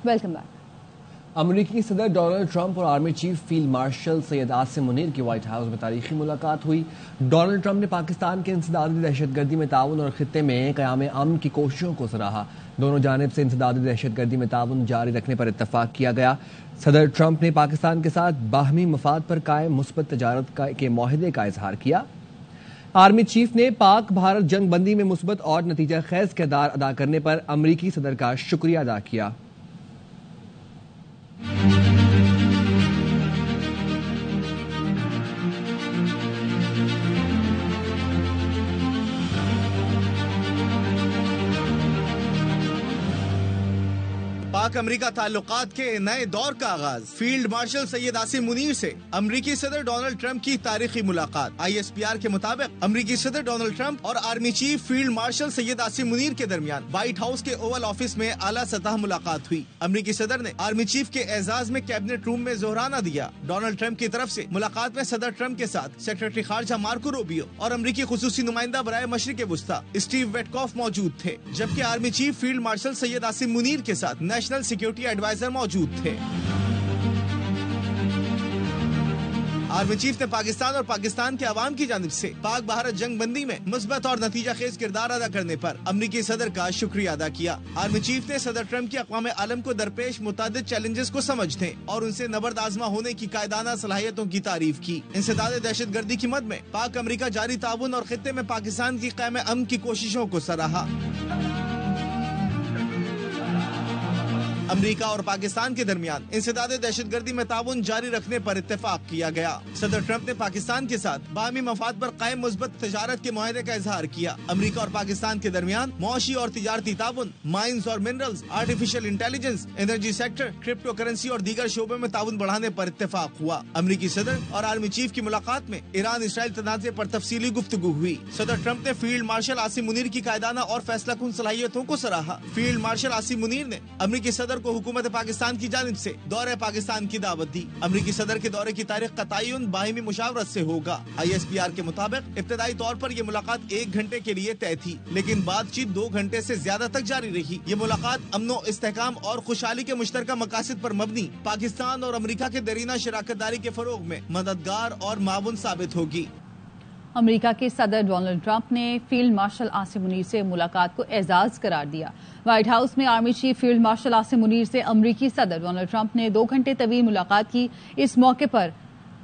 Welcome back. अमरीकी सदर Donald Trump और army chief field marshal Syed Asim Munir की व्हाइट हाउस में तारीखी मुलाकात हुई। डोनाल्ड ट्रंप ने पाकिस्तान के इंसदादी दहशतगर्दी में ताउन और खित्ते में क़याम अमन की कोशिशों को सराहा। दोनों जानिब से इंसदादी दहशतगर्दी में ताउन जारी रखने पर इत्तफाक किया गया। सदर ट्रंप ने पाकिस्तान के साथ बाहमी मफाद पर कायम मुस्बत तजारत के मुआहदे का इजहार किया। आर्मी चीफ ने पाक भारत जंग बंदी में मुस्बत और नतीजा खेज किरदार अदा करने पर अमरीकी सदर का शुक्रिया अदा किया। पाक अमरीका ताल्लुकात के नए दौर का आगाज। फील्ड मार्शल सैयद आसिम मुनीर से अमरीकी सदर डोनाल्ड ट्रंप की तारीखी मुलाकात। ISPR के मुताबिक अमरीकी सदर डोनाल्ड ट्रंप और army chief field marshal Syed Asim Munir के दरमियान व्हाइट हाउस के ओवल ऑफिस में आला सतह मुलाकात हुई। अमरीकी सदर ने आर्मी चीफ के एजाज में कैबिनेट रूम में जोहराना दिया। डोनाल्ड ट्रंप की तरफ से मुलाकात में सदर ट्रंप के साथ सेक्रेटरी खारजा मार्को रूबियो और अमरीकी खुसूसी नुमाइंदा बराए मशरिक वुस्ता स्टीव वेटकॉफ मौजूद थे, जबकि army chief field marshal Syed Asim Munir के साथ नेशनल सिक्योरिटी एडवाइजर मौजूद थे। आर्मी चीफ ने पाकिस्तान और पाकिस्तान के अवाम की जानिब से पाक भारत जंग बंदी में मुस्बत और नतीजा खेज किरदार अदा करने पर अमरीकी सदर का शुक्रिया अदा किया। आर्मी चीफ ने सदर ट्रंप की अक़वाम आलम को दरपेश मुतादिद चैलेंजेस को समझने और उनसे नबर्द आजमा होने की कायदाना सलाहियतों की तारीफ की। इंसदाद दहशतगर्दी की मद में पाक अमरीका जारी ताउन और खित्ते में पाकिस्तान की क़याम अमन की कोशिशों को सराहा। अमरीका और पाकिस्तान के दरमियान इंसदाद दहशतगर्दी में ताउन जारी रखने पर इत्तेफाक किया गया। सदर ट्रंप ने पाकिस्तान के साथ बाहमी मफाद पर कायम मुस्बत तजारत के मुआहदे का इजहार किया। अमरीका और पाकिस्तान के दरमियान मौशी और तिजारती ताउन, माइंस और minerals, artificial intelligence, energy sector, crypto currency और दीगर शोबों में ताउन बढ़ाने पर इत्तेफाक हुआ। अमरीकी सदर और आर्मी चीफ की मुलाकात में ईरान इसराइल तनाज़े पर तफसीली गुफ्तगू हुई। सदर ट्रंप ने फील्ड मार्शल आसिम मुनीर की कायदाना और फैसला कुन सलाहियतों को सराहा। फील्ड मार्शल आसिम मुनीर ने अमरीकी सदर को हुकूमत पाकिस्तान की जानिब से दौरे पाकिस्तान की दावत दी। अमरीकी सदर के दौरे की तारीख का तयन बाहिमी मुशावरत से होगा। ISPR के मुताबिक इब्तदाई तौर पर यह मुलाकात 1 घंटे के लिए तय थी, लेकिन बातचीत 2 घंटे से ज्यादा तक जारी रही। ये मुलाकात अमनो इस्तेहकाम और खुशहाली के मुश्तरका मकासद पर मबनी पाकिस्तान और अमरीका के दरीना शराकतदारी के फरोग में मददगार और मावन साबित होगी। अमेरिका के सदर डोनाल्ड ट्रंप ने फील्ड मार्शल आसिम मुनीर से मुलाकात को एजाज करार दिया। व्हाइट हाउस में army chief field marshal Asim Munir से अमरीकी सदर डोनाल्ड ट्रंप ने 2 घंटे तवील मुलाकात की। इस मौके पर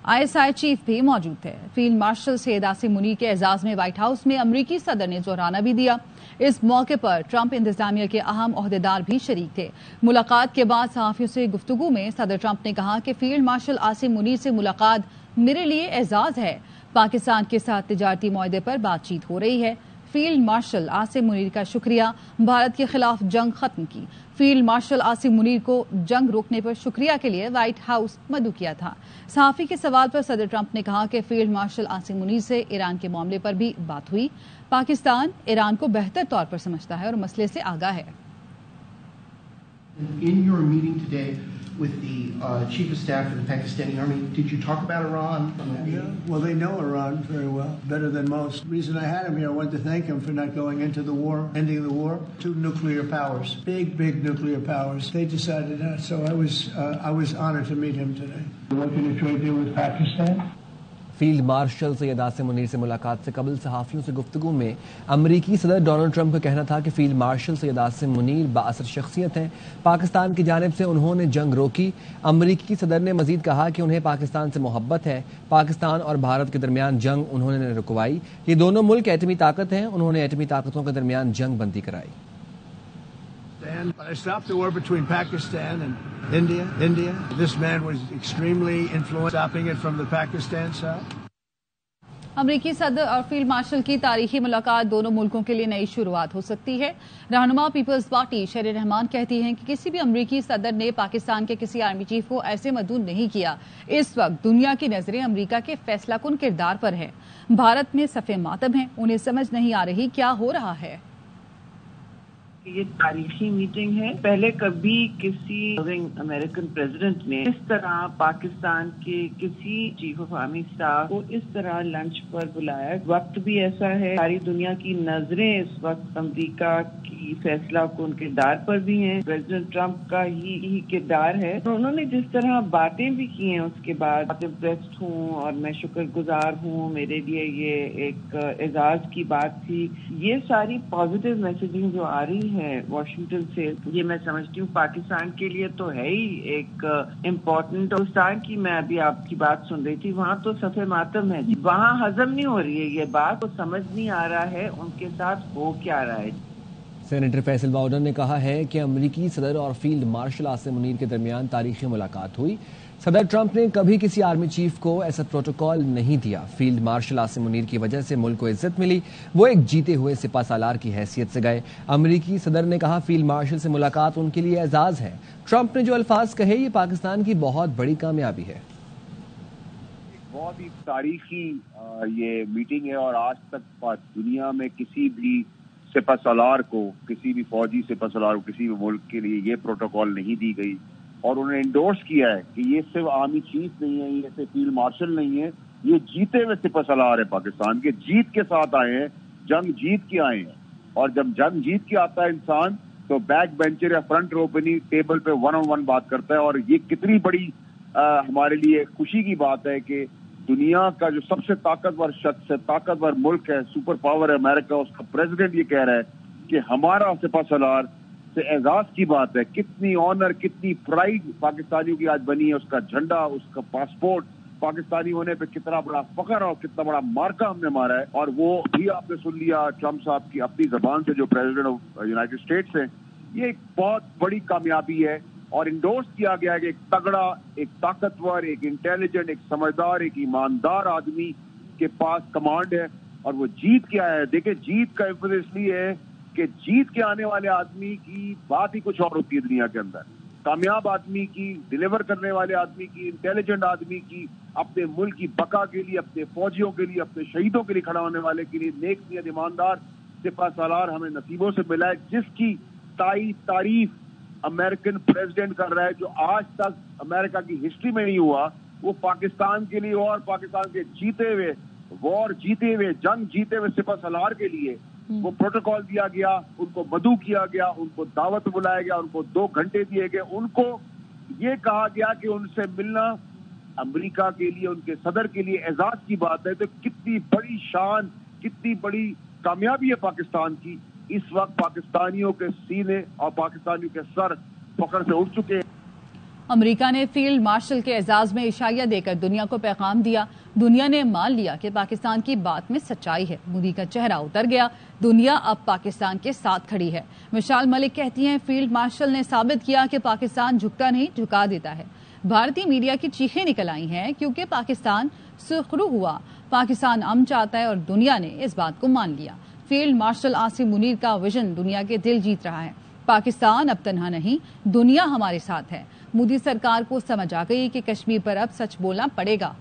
ISI चीफ भी मौजूद थे। फील्ड मार्शल सैयद आसिम मुनीर के एजाज में व्हाइट हाउस में अमरीकी सदर ने जोहराना भी दिया। इस मौके पर ट्रंप इंतजामिया के अहम ओहदेदार भी शरीक थे। मुलाकात के बाद सहाफियों से गुफ्तगू में सदर ट्रंप ने कहा कि फील्ड मार्शल आसिम मुनीर से मुलाकात मेरे लिए एजाज है। पाकिस्तान के साथ तिजारती मुआहदे पर बातचीत हो रही है। फील्ड मार्शल आसिम मुनीर का शुक्रिया। भारत के खिलाफ जंग खत्म की। फील्ड मार्शल आसिम मुनीर को जंग रोकने पर शुक्रिया के लिए व्हाइट हाउस मदऊ किया था। सहाफी के सवाल पर सदर ट्रंप ने कहा कि फील्ड मार्शल आसिम मुनीर से ईरान के मामले पर भी बात हुई। पाकिस्तान ईरान को बेहतर तौर पर समझता है और मसले से आगाह है। In your meeting today with the Chief of Staff of the Pakistani Army, did you talk about Iran? Yeah, well, they know Iran very well, better than most. The reason I had him here, I wanted to thank him for not going into the war, ending the war. 2 nuclear powers, big nuclear powers. They decided that, so I was honored to meet him today. Working a trade deal with Pakistan. Field marshal Syed Asim Munir से मुलाकात से कबल सहाफियों से गुफ्तगू में अमरीकी सदर Donald Trump का कहना था कि फील्ड मार्शल सैयद आसिम मुनीर बाअसर शख्सियत हैं। पाकिस्तान की जानिब से उन्होंने जंग रोकी। अमरीकी सदर ने मजीद कहा कि उन्हें पाकिस्तान से मोहब्बत है। पाकिस्तान और भारत के दरमियान जंग उन्होंने रुकवाई। ये दोनों मुल्क एटमी ताकत हैं। उन्होंने एटमी ताकतों के दरमियान जंग बंदी कराई। I stopped the war between Pakistan and India. This man was extremely influential, stopping it from the Pakistan side. अमरीकी सदर और फील्ड मार्शल की तारीखी मुलाकात दोनों मुल्कों के लिए नई शुरुआत हो सकती है। रहनुमा पीपल्स पार्टी शेर रहमान कहती हैं कि किसी भी अमरीकी सदर ने पाकिस्तान के किसी आर्मी चीफ को ऐसे मदऊ नहीं किया। इस वक्त दुनिया की नजरें अमरीका के फैसला कुन किरदार पर है। भारत में सफ़े मातम है, उन्हें समझ नहीं आ रही क्या हो रहा है। ये तारीखी मीटिंग है। पहले कभी किसी अमेरिकन प्रेसिडेंट ने इस तरह पाकिस्तान के किसी चीफ ऑफ आर्मी स्टाफ को इस तरह लंच पर बुलाया। वक्त भी ऐसा है, सारी दुनिया की नजरें इस वक्त अमेरिका की فیصلہ کن کردار پر بھی ہیں. پریزیڈنٹ ٹرمپ کا ہی کردار ہے. انہوں نے جس طرح باتیں بھی کی ہیں اس کے بعد امپریسڈ ہوں اور میں شکر گزار ہوں, میرے لیے یہ ایک اعزاز کی بات تھی. یہ ساری پازیٹیو میسیجنگ جو آ رہی ہے واشنگٹن سے, یہ میں سمجھتی ہوں پاکستان کے لیے تو ہے ہی ایک امپورٹنٹ. پاکستان کی میں ابھی آپ کی بات سن رہی تھی, وہاں تو صفحہ ماتم ہے, وہاں ہضم نہیں ہو رہی ہے یہ بات, تو سمجھ نہیں آ رہا ہے ان کے ساتھ ہو کیا رہا ہے. سینیٹر فیصل باؤڈر نے کہا ہے کہ امریکی صدر اور فیلڈ مارشل عاصم منیر کے درمیان تاریخی ملاقات ہوئی. صدر ٹرمپ نے کبھی کسی آرمی چیف کو ایسا پروٹوکال نہیں دیا. فیلڈ مارشل عاصم منیر کی وجہ سے ملک کو عزت ملی, وہ ایک جیتے ہوئے سپہ سالار کی حیثیت سے گئے. امریکی صدر نے کہا فیلڈ مارشل سے ملاقات ان کے لیے اعزاز ہے. ٹرمپ نے جو الفاظ کہے یہ پاکستان کی بہت بڑی کامیابی ہے. بہت ہی تاریخی یہ میٹنگ ہے اور آج تک دنیا میں کسی بھی سپہ سالار کو, کسی بھی فوجی سپہ سالار کو کسی بھی ملک کے لیے یہ پروٹوکال نہیں دی گئی. اور انہوں نے انڈورس کیا ہے کہ یہ صرف آرمی چیف نہیں ہے, یہ صرف فیلڈ مارشل نہیں ہے, یہ جیتے ہوئے سپہ سالار ہے پاکستان کے, جیت کے ساتھ آئے ہیں, جنگ جیت کے آئے ہیں. اور جب جنگ جیت کے آتا ہے انسان تو بیک بینچر یا فرنٹ رو پہ نہیں, ٹیبل پہ ون آن ون بات کرتا ہے. اور یہ کتنی بڑی ہمارے لیے خوشی کی بات ہے کہ دنیا کا جو سب سے طاقتور شخص ہے, طاقتور ملک ہے, سپر پاور ہے امریکہ, اس کا پریزیڈنٹ یہ کہہ رہا ہے کہ ہمارا سپہ سالار سے اعزاز کی بات ہے. کتنی آنر, کتنی پرائڈ پاکستانیوں کی آج بنی ہے. اس کا جھنڈا, اس کا پاسپورٹ, پاکستانی ہونے پہ کتنا بڑا فخر اور کتنا بڑا مارکا ہم نے مارا ہے. اور وہ بھی آپ نے سن لیا ٹرمپ صاحب کی اپنی زبان سے, جو پریزیڈنٹ آف یونائٹڈ اسٹیٹس ہیں. یہ ایک بہت بڑی کامیابی ہے اور انڈورس کیا گیا ہے کہ ایک تگڑا, ایک طاقتور, ایک انٹیلیجنٹ, ایک سمجھدار, ایک ایماندار آدمی کے پاس کمانڈ ہے اور وہ جیت کے آیا ہے. دیکھیں جیت کا ایفرٹ اس لیے ہے کہ جیت کے آنے والے آدمی کی بات ہی کچھ اور ہوتی ہے دنیا کے اندر. کامیاب آدمی کی, ڈیلیور کرنے والے آدمی کی, انٹیلیجنٹ آدمی کی, اپنے ملک کی بقا کے لیے, اپنے فوجیوں کے لیے, اپنے شہیدوں کے لیے کھڑا ہونے والے کے لیے نیک نیت ایماندار سپہ سالار ہمیں نصیبوں سے ملا ہے, جس کی تعریف امریکن پریزیڈنٹ کر رہا ہے, جو آج تک امریکہ کی ہسٹری میں نہیں ہوا. وہ پاکستان کے لیے اور پاکستان کے جیتے ہوئے, وار جیتے ہوئے, جنگ جیتے ہوئے سپہ سالار کے لیے وہ پروٹوکال دیا گیا, ان کو مدعو کیا گیا, ان کو دعوت بلایا گیا, ان کو 2 گھنٹے دیے گئے. ان کو یہ کہا گیا کہ ان سے ملنا امریکہ کے لیے, ان کے صدر کے لیے اعزاز کی بات ہے. تو کتنی بڑی شان, کتنی بڑی کامیابی ہے پاکستان کی. اس وقت پاکستانیوں کے سینے اور پاکستانیوں کے سر فخر سے اٹھ چکے ہیں. امریکہ نے فیلڈ مارشل کے اعزاز میں عشائیہ دے کر دنیا کو پیغام دیا. دنیا نے مان لیا کہ پاکستان کی بات میں سچائی ہے. مودی کا چہرہ اتر گیا. دنیا اب پاکستان کے ساتھ کھڑی ہے. مشال ملک کہتی ہیں فیلڈ مارشل نے ثابت کیا کہ پاکستان جھکتا نہیں, جھکا دیتا ہے. بھارتی میڈیا کی چیخیں نکل آئی ہیں کیونکہ پاکستان سرخرو ہوا. پاکستان امن چاہتا ہے اور دنیا نے اس بات کو مان لیا. فیلڈ مارشل عاصم منیر کا ویژن دنیا کے دل جیت رہا ہے. پاکستان اب تنہا نہیں, دنیا ہمارے ساتھ ہے. مودی سرکار کو سمجھ آ گئی کہ کشمیر پر اب سچ بولنا پڑے گا.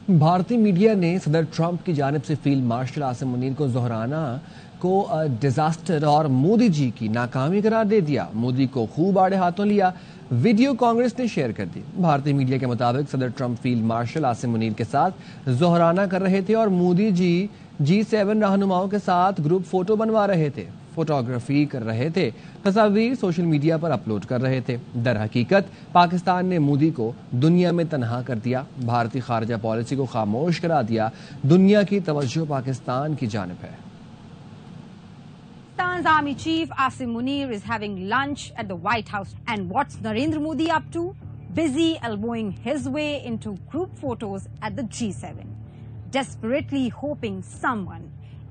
بھارتی میڈیا نے صدر ٹرمپ کی جانب سے فیلڈ مارشل عاصم منیر کو ظہرانا کو ڈیزاسٹر اور مودی جی کی ناکامی قرار دے دیا. مودی کو خوب آڑے ہاتھوں لیا. ویڈیو کانگریس نے شیئر کر دی. بھارتی میڈیا کے مطابق صدر Trump field marshal Asim Munir کے ساتھ ظہرانہ کر رہے تھے اور مودی جی G7 رہنماؤں کے ساتھ گروپ فوٹو بنوا رہے تھے, فوٹوگرافی کر رہے تھے, تصاویر سوشل میڈیا پر اپلوڈ کر رہے تھے. در حقیقت پاکستان نے مودی کو دنیا میں تنہا کر دیا. بھارتی خارجہ پالیسی کو خاموش کرا دیا. دنیا کی توجہ پاکستان کی جانب ہے. Pakistan's Army Chief Asim Munir is having lunch at the White House. And what's Narendra Modi up to? Busy elbowing his way into group photos at the G7. Desperately hoping someone,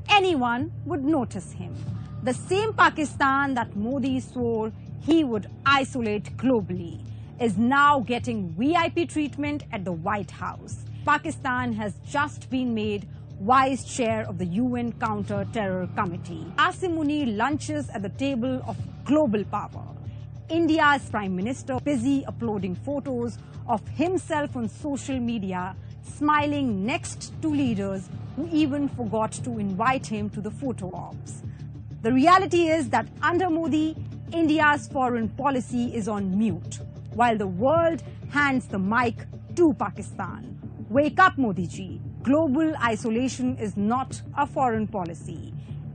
anyone would notice him. The same Pakistan that Modi swore he would isolate globally is now getting VIP treatment at the White House. Pakistan has just been made Vice Chair of the UN Counter-Terror Committee. Asim Munir lunches at the table of global power. India's Prime Minister busy uploading photos of himself on social media, smiling next to leaders who even forgot to invite him to the photo ops. The reality is that under Modi, India's foreign policy is on mute, while the world hands the mic to Pakistan. Wake up, Modi ji. global isolation is not a foreign policy.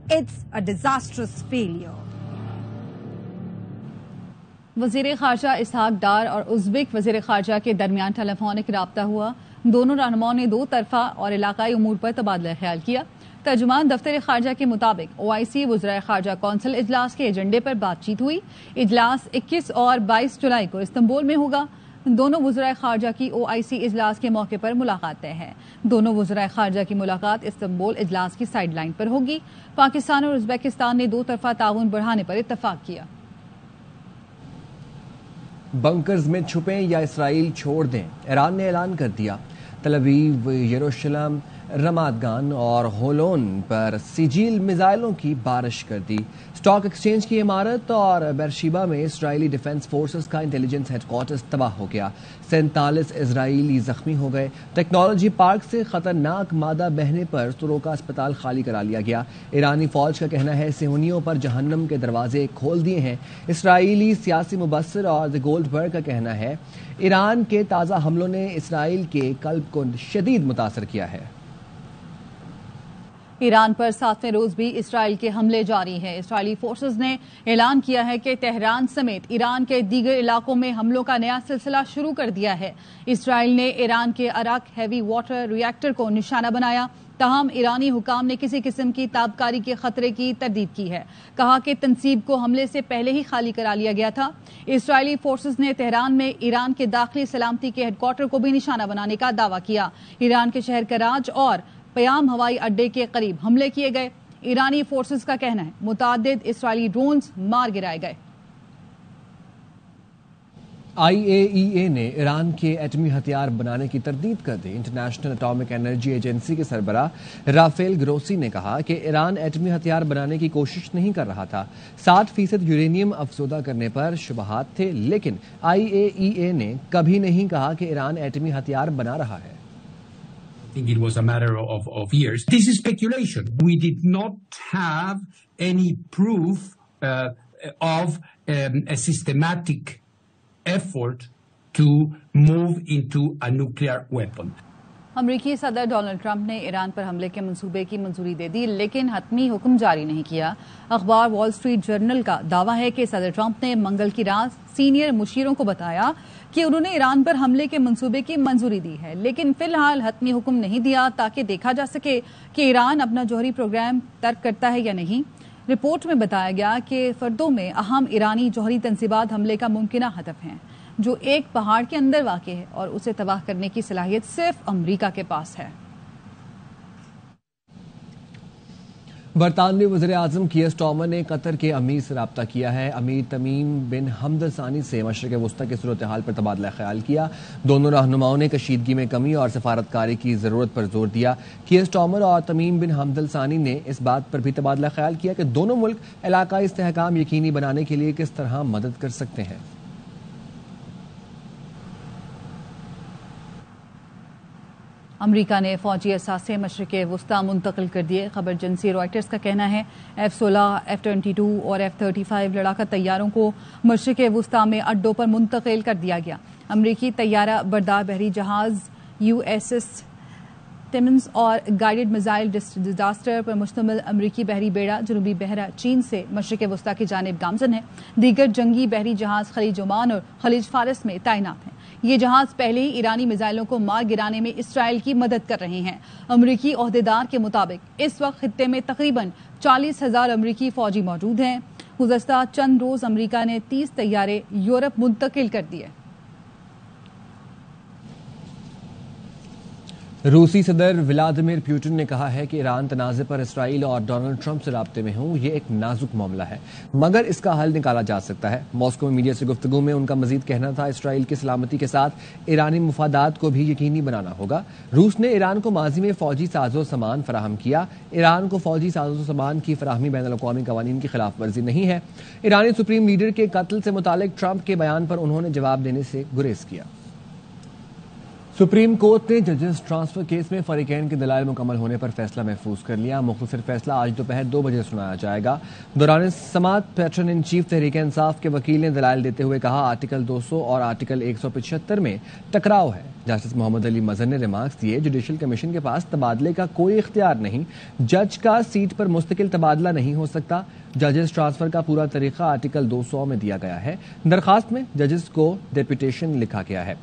It's a disastrous failure. वज़ीर ख़ारजा इसहाक डार और Uzbek वज़ीर ख़ारजा के दरमियान telephonic रब्ता हुआ। दोनों रहनुमाओं ने दो तरफा और इलाकाई उमूर पर तबादला ख्याल किया। तर्जुमान दफ्तर ख़ारजा के मुताबिक OIC वज़राए ख़ारजा कौंसिल इजलास के एजेंडे पर बातचीत हुई। इजलास 21 और 22 जुलाई को इस्तांबुल में होगा। दोनों वज़राए ख़ारजा की OIC इजलास के मौके पर मुलाकात तय है। दोनों वज़राए ख़ारजा की मुलाकात इस्तांबुल इजलास की साइड लाइन पर होगी। पाकिस्तान और उज़्बेकिस्तान ने दो तरफा ताउन बढ़ाने पर इत्तफाक किया। बंकर्स में छुपें या इसराइल छोड़ दें, ईरान ने ऐलान कर दिया। तल अवीव, यरूशलेम, रमादगान और होलोन पर सिजील मिसाइलों की बारिश कर दी। स्टॉक एक्सचेंज की इमारत और बेरशीबा में इसराइली डिफेंस फोर्सेस का इंटेलिजेंस हेडक्वार्टर्स तबाह हो गया। 47 इजराइली जख्मी हो गए। टेक्नोलॉजी पार्क से खतरनाक मादा बहने पर तुरोका अस्पताल खाली करा लिया गया। ईरानी फौज का कहना है सिहोनियों पर जहन्नम के दरवाजे खोल दिए हैं। इसराइली सियासी मुबस्सिर और द गोल्डबर्ग का कहना है ईरान के ताज़ा हमलों ने इसराइल के कल्ब को शदीद मुतासर किया है। ईरान पर 7वें रोज भी इसराइल के हमले जारी हैं। इसराइली फोर्सेस ने ऐलान किया है कि तेहरान समेत ईरान के दीगर इलाकों में हमलों का नया सिलसिला शुरू कर दिया है। इसराइल ने ईरान के अराक हैवी वाटर रिएक्टर को निशाना बनाया। ताहम ईरानी हुकाम ने किसी किस्म की ताबकारी के खतरे की तरदीद की है। कहा कि तंसीब को हमले से पहले ही खाली करा लिया गया था। इसराइली फोर्सेस ने तेहरान में ईरान के दाखिली सलामती के हेडक्वार्टर को भी निशाना बनाने का दावा किया। ईरान के शहर कराच और पयाम हवाई अड्डे के करीब हमले किए गए। ईरानी फोर्सेस का कहना है मुतादिद इसराइली ड्रोन्स मार गिराए गए। IAEA ने ईरान के एटमी हथियार बनाने की तरदीद कर दी। इंटरनेशनल एटॉमिक एनर्जी एजेंसी के सरबराह राफेल ग्रोसी ने कहा कि ईरान एटमी हथियार बनाने की कोशिश नहीं कर रहा था। 60% यूरेनियम अफजोदा करने पर शुबहात थे, लेकिन IAEA ने कभी नहीं कहा कि ईरान एटमी हथियार बना रहा है। I think it was a matter of years. This is speculation. We did not have any proof of a systematic effort to move into a nuclear weapon. अमरीकी सदर डोनाल्ड ट्रंप ने ईरान पर हमले के मंसूबे की मंजूरी दे दी, लेकिन हतमी हुक्म जारी नहीं किया। अखबार वॉल स्ट्रीट जर्नल का दावा है कि सदर ट्रंप ने मंगल की रात सीनियर मुशीरों को बताया कि उन्होंने ईरान पर हमले के मंसूबे की मंजूरी दी है, लेकिन फिलहाल हतमी हुक्म नहीं दिया ताकि देखा जा सके कि ईरान अपना जौहरी प्रोग्राम तर्क करता है या नहीं। रिपोर्ट में बताया गया कि फर्दों में अहम ईरानी जौहरी तंसीबात हमले का मुमकिना हदफ हैं, जो एक पहाड़ के अंदर वाक़ है और उसे तबाह करने की सलाहियत सिर्फ अमरीका के पास है। बरतानवी वज़ीर आज़म कीयर स्टारमर ने कतर के अमीर से रब्ता किया है। अमीर तमीम बिन हमद अल सानी से मशरिक़ वस्ता की सूरत हाल पर तबादला ख्याल किया। दोनों रहनुमाओं ने कशीदगी में कमी और सफारतकारी की ज़रूरत पर जोर दिया। कीयर स्टारमर और तमीम बिन हमद अल सानी ने इस बात पर भी तबादला ख्याल किया कि दोनों मुल्क इलाकाई इस्तेहकाम यकीनी बनाने के लिए किस तरह मदद कर सकते हैं। अमरीका ने फौजी असासे मशरिक़ वस्ता मुंतकिल कर दिए। खबर एजेंसी रॉयटर्स का कहना है F-16, F-22 और F-35 लड़ाका तैयारों को मशरिक़ वस्ता में अड्डों पर मुंतकिल कर दिया गया। अमरीकी तैयारा बरदार बहरी जहाज USS टिमन्स और गाइडेड मिसाइल डिजास्टर पर मुश्तमिल अमरीकी बहरी बेड़ा जनूबी बहरा चीन से मशरिक़ वस्ता की जानिब गामजन है। दीगर जंगी बहरी जहाज खलीज ओमान और खलीज फारिस में तैनात हैं। ये जहाज पहले ही ईरानी मिसाइलों को मार गिराने में इसराइल की मदद कर रहे हैं। अमरीकी ओहदेदार के मुताबिक इस वक्त खित्ते में तकरीबन 40,000 अमरीकी फौजी मौजूद हैं। गुज़श्ता चंद रोज अमरीका ने 30 तैयारे यूरोप मुंतकिल कर दिए। रूसी सदर व्लादिमीर पुतिन ने कहा है कि ईरान तनाज़े पर इसराइल और डोनाल्ड ट्रंप से राब्ते में हूं। ये एक नाजुक मामला है, मगर इसका हल निकाला जा सकता है। मॉस्को में मीडिया से गुफ्तगू में उनका मजीद कहना था इसराइल की सलामती के साथ ईरानी मुफादात को भी यकीनी बनाना होगा। रूस ने ईरान को माजी में फौजी साजो सामान फराहम किया। ईरान को फौजी साजो सामान की फराहमी बैनुल-अक़वामी कवानीन की खिलाफ वर्जी नहीं है। ईरानी सुप्रीम लीडर के कत्ल से मुतालिक ट्रंप के बयान पर उन्होंने जवाब देने से गुरेज किया। सुप्रीम कोर्ट ने जजेस ट्रांसफर केस में फरीकैन के दलाइल मुकम्मल होने पर फैसला महफूज कर लिया। मुख्तसर फैसला आज दोपहर 2 बजे सुनाया जाएगा। दौरान समाअत pattern in chief Tehreek Insaf के वकील ने दलाइल देते हुए कहा, आर्टिकल 200 और आर्टिकल 175 में टकराव है। जस्टिस मोहम्मद अली मजहर ने रिमार्क्स दिए, जुडिशल कमीशन के पास तबादले का कोई इख्तियार नहीं, जज का सीट पर मुस्तकिल तबादला नहीं हो सकता। जजेस ट्रांसफर का पूरा तरीका आर्टिकल 200 में दिया गया है। दरखास्त में जजेस को डेप्यूटेशन लिखा गया है।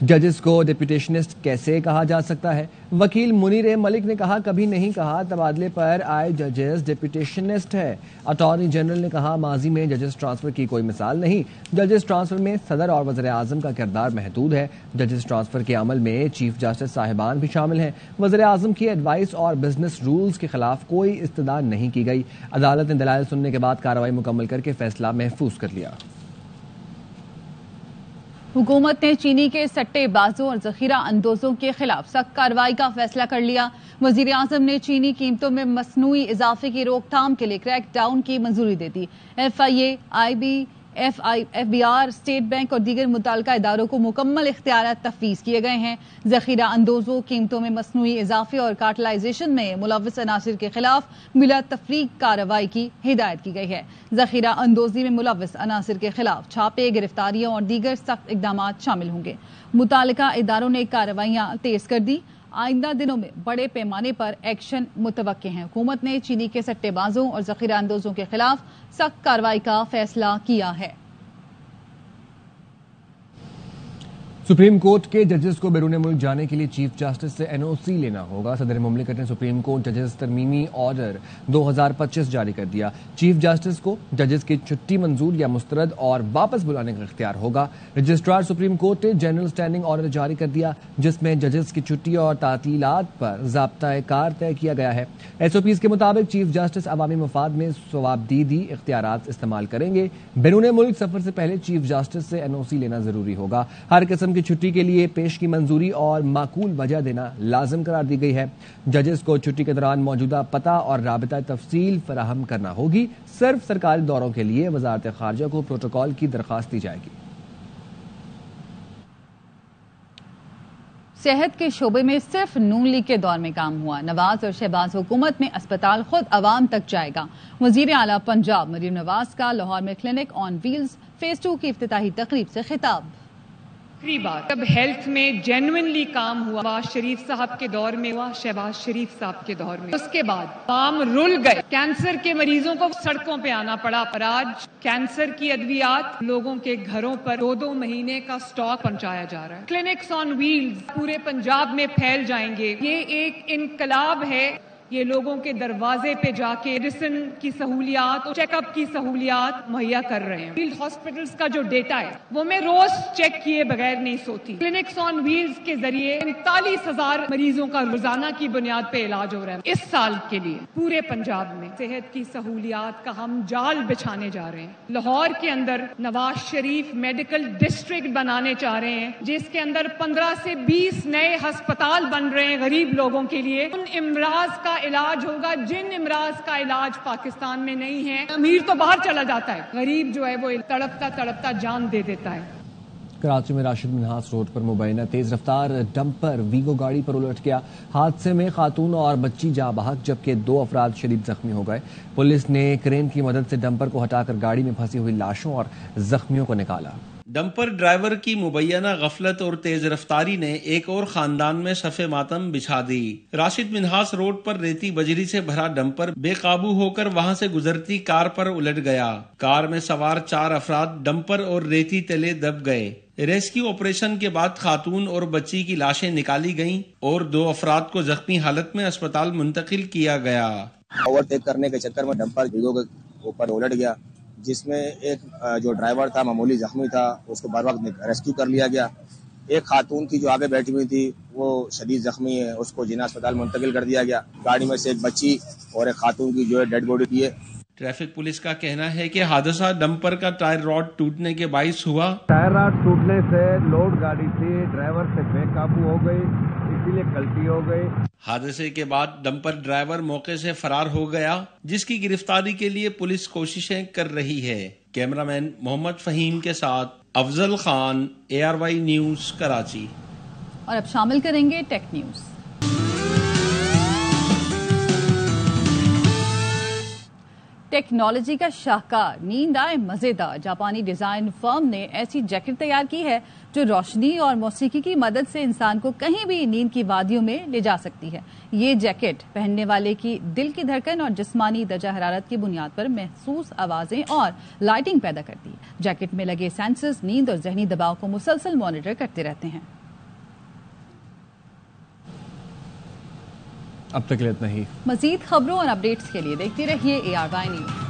जजेस को डेप्यूटेशनिस्ट कैसे कहा जा सकता है? वकील मुनीर ए मलिक ने कहा, कभी नहीं कहा तबादले पर आए जजेस डेप्यूटेशनिस्ट है। अटॉर्नी जनरल ने कहा, माजी में जजेस ट्रांसफर की कोई मिसाल नहीं। जजेस ट्रांसफर में सदर और वज़ीर आज़म का किरदार महदूद है। जजेस ट्रांसफर के अमल में चीफ जस्टिस साहिबान भी शामिल हैं। वज़ीर आज़म की एडवाइस और बिजनेस रूल्स के खिलाफ कोई इस्तदा नहीं की गई। अदालत ने दलाइल सुनने के बाद कार्रवाई मुकम्मल करके फैसला महफूज कर लिया। हुकूमत ने चीनी के सट्टेबाजों और जखीरा अंदोजों के खिलाफ सख्त कार्रवाई का फैसला कर लिया। वजीर आजम ने चीनी कीमतों में मसनूई इजाफे की रोकथाम के लिए क्रैक डाउन की मंजूरी दे दी। FIA, IB, FBR, state bank और दीगर मुतल्लिका इदारों को मुकम्मल इख्तियारात तफवीज़ किए गए हैं। जखीरा अंदोजों कीमतों में मसनूई इजाफे और कार्टलाइजेशन में मुलव्वस अनासिर के खिलाफ बिला तफरीक कार्रवाई की हिदायत की गई है। जखीरा अंदोजी में मुलव्वस अनासिर के खिलाफ छापे, गिरफ्तारियां और दीगर सख्त इकदाम शामिल होंगे। मुतल्लिका इदारों ने कार्रवाइयां तेज कर दी। आइंदा दिनों में बड़े पैमाने पर एक्शन मुतवक्के हैं। हुकूमत ने चीनी के सट्टेबाजों और जखीरा अंदोजों के खिलाफ सख्त कार्रवाई का फैसला किया है। सुप्रीम कोर्ट के जजेस को बैरून मुल्क जाने के लिए चीफ जस्टिस से NOC लेना होगा। सदर मुमलिकत ने सुप्रीम कोर्ट जजेस तरमीमी ऑर्डर 2025 जारी कर दिया। चीफ जस्टिस को जजेस की छुट्टी मंजूर या मुस्तरद और वापस बुलाने का इख्तियार होगा। रजिस्ट्रार सुप्रीम कोर्ट ने जनरल स्टैंडिंग ऑर्डर जारी कर दिया, जिसमें जजेस की छुट्टी और तातीलात पर ज़ाब्ता कार तय किया गया है। SOPs के मुताबिक चीफ जस्टिस अवामी मफाद में सवाबदीदी इख्तियारात इस्तेमाल करेंगे। बैरून मुल्क सफर से पहले चीफ जस्टिस से NOC लेना जरूरी होगा। हर किस्म की छुट्टी के लिए पेश की मंजूरी और माकूल वजह देना लाजिम करार दी गई है। जजेस को छुट्टी के दौरान मौजूदा पता और राबिता तफसील फराहम करना होगी। सिर्फ सरकारी दौरों के लिए वजारत खारजा को प्रोटोकॉल की दरखास्त दी जाएगी। सेहत के शोबे में सिर्फ नून लीग के दौर में काम हुआ। नवाज और शहबाज हुकूमत में अस्पताल खुद अवाम तक जाएगा। वजीर आला पंजाब मरीम नवाज का लाहौर में क्लिनिक ऑन व्हील्स फेज 2 की इफ्तिताही तकरीब से खिताब। बात जब हेल्थ में जेन्युइनली काम हुआ, नवाज शरीफ साहब के दौर में हुआ, शहबाज शरीफ साहब के दौर में। उसके बाद काम रुल गए। कैंसर के मरीजों को सड़कों पे आना पड़ा। पर आज कैंसर की अद्वियात लोगों के घरों पर 2-2 महीने का स्टॉक पहुंचाया जा रहा है। क्लिनिक्स ऑन व्हील्स पूरे पंजाब में फैल जाएंगे। ये एक इनकलाब है। ये लोगों के दरवाजे पे जाके मेडिसिन की सहूलियात और चेकअप की सहूलियात मुहैया कर रहे हैं। फील्ड हॉस्पिटल्स का जो डेटा है वो मैं रोज चेक किए बगैर नहीं सोती। क्लिनिक्स ऑन व्हील्स के जरिए 39,000 मरीजों का रोजाना की बुनियाद पे इलाज हो रहा है। इस साल के लिए पूरे पंजाब में सेहत की सहूलियात का हम जाल बिछाने जा रहे हैं। लाहौर के अंदर नवाज शरीफ मेडिकल डिस्ट्रिक्ट बनाने चाह रहे हैं, जिसके अंदर 15 से 20 नए अस्पताल बन रहे हैं गरीब लोगों के लिए। उन इमराज का इलाज होगा जिन इमराज का इलाज पाकिस्तान में नहीं है। अमीर तो बाहर चला जाता है, गरीब जो है वो तड़पता तड़पता जान दे देता है। कराची में राशिद मिन्हास रोड पर मुबैना तेज रफ्तार डंपर वीगो गाड़ी पर उलट गया। हादसे में खातून और बच्ची जाँ बहक, जबकि 2 अफराद शदीद जख्मी हो गए। पुलिस ने क्रेन की मदद से डंपर को हटाकर गाड़ी में फंसी हुई लाशों और जख्मियों को निकाला। डंपर ड्राइवर की मुबैना गफलत और तेज रफ्तारी ने एक और खानदान में सफ़े मातम बिछा दी। राशिद मिन्हास रोड पर रेती बजरी से भरा डंपर बेकाबू होकर वहां से गुजरती कार पर उलट गया। कार में सवार 4 अफराद डंपर और रेती तले दब गए। रेस्क्यू ऑपरेशन के बाद खातून और बच्ची की लाशें निकाली गईं और 2 अफराद को जख्मी हालत में अस्पताल मुंतकिल किया गया। ओवरटेक करने के चक्कर में डंपर वीगो के ऊपर उलट गया, जिसमें एक जो ड्राइवर था मामूली जख्मी था, उसको बर वक्त रेस्क्यू कर लिया गया। एक खातून की जो आगे बैठी हुई थी वो शदीद जख्मी है, उसको जिना अस्पताल मुंतकिल कर दिया गया। गाड़ी में से एक बच्ची और एक खातून की जो है डेड बॉडी थी। ट्रैफिक पुलिस का कहना है कि हादसा डंपर का टायर रॉड टूटने के बाइस हुआ। टायर रॉड टूटने से लोड गाड़ी थी, ड्राइवर से बेकाबू हो गई, इसीलिए गलती हो गई। हादसे के बाद डंपर ड्राइवर मौके से फरार हो गया, जिसकी गिरफ्तारी के लिए पुलिस कोशिशें कर रही है। कैमरामैन मोहम्मद फहीम के साथ अफजल खान, ARY न्यूज, कराची। اور اب شامل کریں گے ٹیک نیوز۔ ٹیکنالوجی کا شاہکار، نیند آئے مزیدار، جاپانی ڈیزائن فرم نے ایسی جیکٹ تیار کی ہے جو روشنی اور موسیقی کی مدد سے انسان کو کہیں بھی نیند کی وادیوں میں لے جا سکتی ہے۔ یہ جیکٹ پہننے والے کی دل کی دھڑکن اور جسمانی درجہ حرارت کی بنیاد پر محسوس آوازیں اور لائٹنگ پیدا کرتی ہے۔ جیکٹ میں لگے سینسرز نیند اور ذہنی دباؤ کو مسلسل مانیٹر کرتے رہتے ہیں۔ اب تک اتنا ہی۔ مزید خبروں اور اپڈیٹس کے لیے دیکھتے رہیے ARY نیوز۔